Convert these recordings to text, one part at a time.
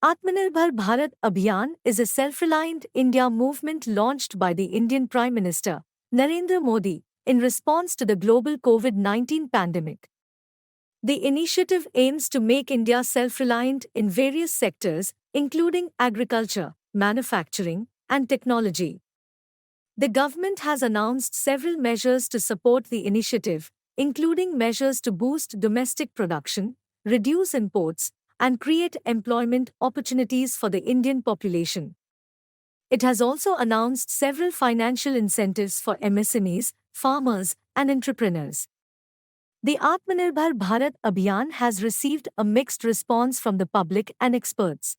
Atmanirbhar Bharat Abhiyan is a self-reliant India movement launched by the Indian Prime Minister, Narendra Modi, in response to the global COVID-19 pandemic. The initiative aims to make India self-reliant in various sectors, including agriculture, manufacturing, and technology. The government has announced several measures to support the initiative, including measures to boost domestic production, reduce imports, and create employment opportunities for the Indian population. It has also announced several financial incentives for MSMEs, farmers, and entrepreneurs. The Atmanirbhar Bharat Abhiyan has received a mixed response from the public and experts.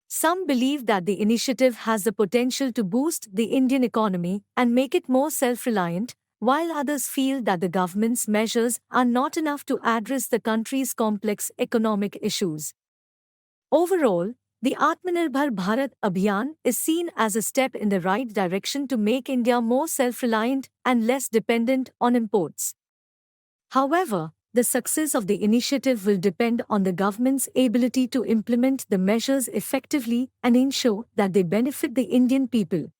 Some believe that the initiative has the potential to boost the Indian economy and make it more self-reliant, while others feel that the government's measures are not enough to address the country's complex economic issues. Overall, the Atmanirbhar Bharat Abhiyan is seen as a step in the right direction to make India more self-reliant and less dependent on imports. However, the success of the initiative will depend on the government's ability to implement the measures effectively and ensure that they benefit the Indian people.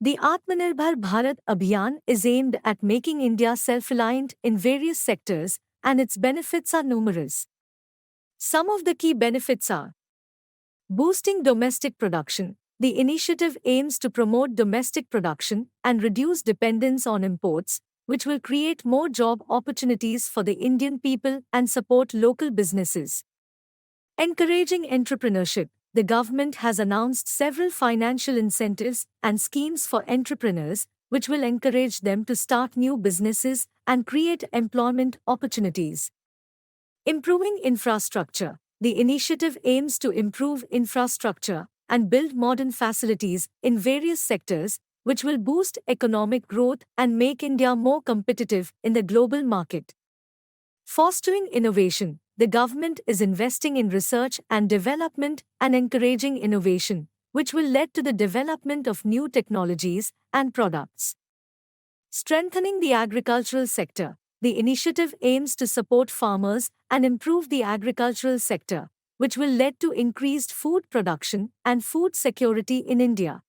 The Atmanirbhar Bharat Abhiyan is aimed at making India self-reliant in various sectors, and its benefits are numerous. Some of the key benefits are: boosting domestic production. The initiative aims to promote domestic production and reduce dependence on imports, which will create more job opportunities for the Indian people and support local businesses. Encouraging entrepreneurship. The government has announced several financial incentives and schemes for entrepreneurs, which will encourage them to start new businesses and create employment opportunities. Improving infrastructure. The initiative aims to improve infrastructure and build modern facilities in various sectors, which will boost economic growth and make India more competitive in the global market. Fostering innovation. The government is investing in research and development and encouraging innovation, which will lead to the development of new technologies and products. Strengthening the agricultural sector. The initiative aims to support farmers and improve the agricultural sector, which will lead to increased food production and food security in India.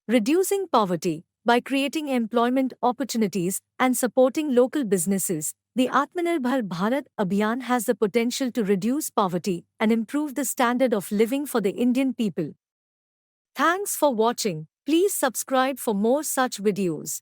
Reducing poverty. By creating employment opportunities and supporting local businesses, the Atmanirbhar Bharat Abhiyan has the potential to reduce poverty and improve the standard of living for the Indian people. Thanks for watching. Please subscribe for more such videos.